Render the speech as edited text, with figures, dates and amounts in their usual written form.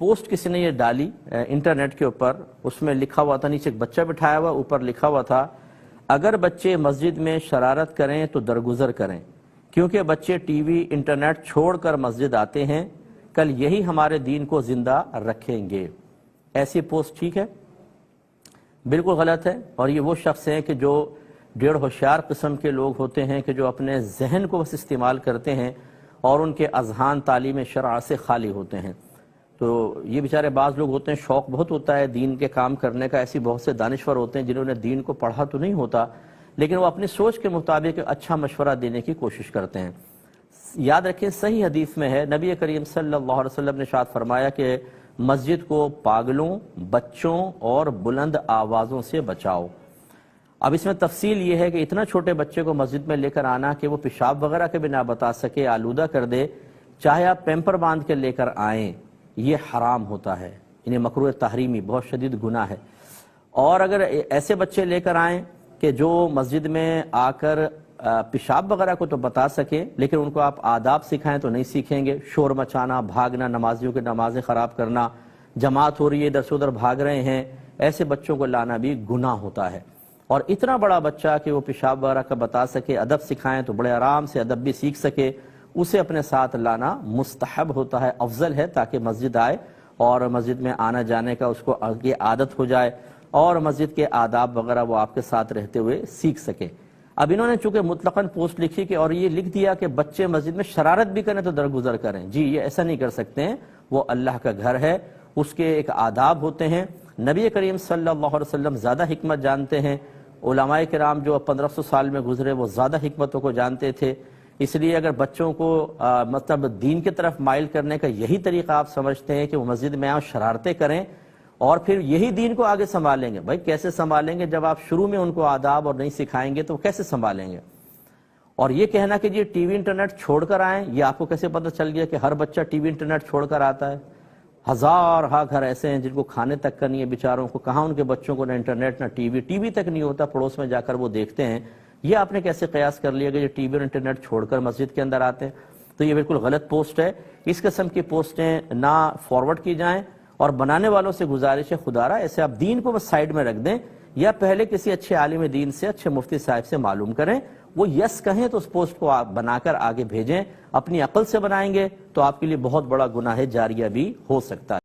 Post کسی نے یہ ڈالی انٹرنیٹ کے اوپر، اس میں لکھا ہوا تھا، نیچے ایک بچہ بٹھایا ہوا، اوپر لکھا ہوا تھا اگر بچے مسجد میں شرارت کریں تو درگزر کریں، کیونکہ بچے ٹی وی انٹرنیٹ چھوڑ کر مسجد آتے ہیں، کل یہی ہمارے دین کو زندہ رکھیں گے۔ ایسی پوسٹ ٹھیک ہے؟ بالکل غلط ہے۔ اور یہ وہ شخص ہیں کہ جو ڈیڑھ ہوشیار قسم کے لوگ ہوتے ہیں کہ جو اپنے ذہن کو بس استعمال کرتے ہیں اور ان کے اذہان تعلیم شرع سے خالی ہوتے ہیں۔ تو یہ بیچارے بعض لوگ ہوتے ہیں، شوق بہت ہوتا ہے دین کے کام کرنے کا، ایسی بہت سے دانشور ہوتے ہیں جنہوں نے دین کو پڑھا تو نہیں ہوتا لیکن وہ اپنی سوچ کے مطابق اچھا مشورہ دینے کی کوشش کرتے ہیں۔ یاد رکھیں صحیح حدیث میں ہے، نبی کریم صلی اللہ علیہ وسلم نے ارشاد فرمایا کہ مسجد کو پاگلوں، بچوں اور بلند آوازوں سے بچاؤ۔ اب اس میں تفصیل یہ ہے کہ اتنا چھوٹے بچے کو مسجد میں لے کر آنا کہ وہ پیشاب وغیرہ کے بھی نہ بتا سکے، آلودہ کر دے، چاہے آپ پیمپر باندھ کے لے کر آئیں، یہ حرام ہوتا ہے، انہیں مکروہ تحریمی، بہت شدید گناہ ہے۔ اور اگر ایسے بچے لے کر آئیں کہ جو مسجد میں آ کر پیشاب وغیرہ کو تو بتا سکے لیکن ان کو آپ آداب سکھائیں تو نہیں سیکھیں گے، شور مچانا، بھاگنا، نمازیوں کی نمازیں خراب کرنا، جماعت ہو رہی ہے ادھر سے ادھر بھاگ رہے ہیں، ایسے بچوں کو لانا بھی گناہ ہوتا ہے۔ اور اتنا بڑا بچہ کہ وہ پیشاب وغیرہ کا بتا سکے، ادب سکھائیں تو بڑے آرام سے ادب بھی سیکھ سکے، اسے اپنے ساتھ لانا مستحب ہوتا ہے، افضل ہے، تاکہ مسجد آئے اور مسجد میں آنا جانے کا اس کو یہ عادت ہو جائے اور مسجد کے آداب وغیرہ وہ آپ کے ساتھ رہتے ہوئے سیکھ سکے۔ اب انہوں نے چونکہ مطلقاً پوسٹ لکھی کہ اور یہ لکھ دیا کہ بچے مسجد میں شرارت بھی کریں تو درگزر کریں، جی یہ ایسا نہیں کر سکتے ہیں، وہ اللہ کا گھر ہے، اس کے ایک آداب ہوتے ہیں۔ نبی کریم صلی اللہ علیہ وسلم زیادہ حکمت جانتے ہیں، علماء کرام جو 1500 سال میں گزرے وہ زیادہ حکمتوں کو جانتے تھے، اس لیے اگر بچوں کو مطلب دین کی طرف مائل کرنے کا یہی طریقہ آپ سمجھتے ہیں کہ وہ مسجد میں آؤں شرارتیں کریں اور پھر یہی دین کو آگے سنبھالیں گے، بھائی کیسے سنبھالیں گے جب آپ شروع میں ان کو آداب اور نہیں سکھائیں گے تو کیسے سنبھالیں گے؟ اور یہ کہنا کہ یہ ٹی وی انٹرنیٹ چھوڑ کر آئیں، یہ آپ کو کیسے پتہ چل گیا کہ ہر بچہ ٹی وی انٹرنیٹ چھوڑ کر آتا ہے؟ ہزارہ گھر ایسے ہیں جن کو کھانے تک کا نہیں ہے بیچاروں کو، کہاں ان کے بچوں کو نہ انٹرنیٹ نہ ٹی وی تک نہیں ہوتا، پڑوس میں جا کر وہ دیکھتے ہیں۔ یہ آپ نے کیسے قیاس کر لیا کہ یہ ٹی وی اور انٹرنیٹ چھوڑ کر مسجد کے اندر آتے ہیں؟ تو یہ بالکل غلط پوسٹ ہے۔ اس قسم کی پوسٹیں نہ فارورڈ کی جائیں، اور بنانے والوں سے گزارش ہے خدا را ایسے آپ دین کو بس سائیڈ میں رکھ دیں، یا پہلے کسی اچھے عالم دین سے، اچھے مفتی صاحب سے معلوم کریں، وہ یس کہیں تو اس پوسٹ کو آپ بنا کر آگے بھیجیں۔ اپنی عقل سے بنائیں گے تو آپ کے لیے بہت بڑا گناہ جاریہ بھی ہو سکتا ہے۔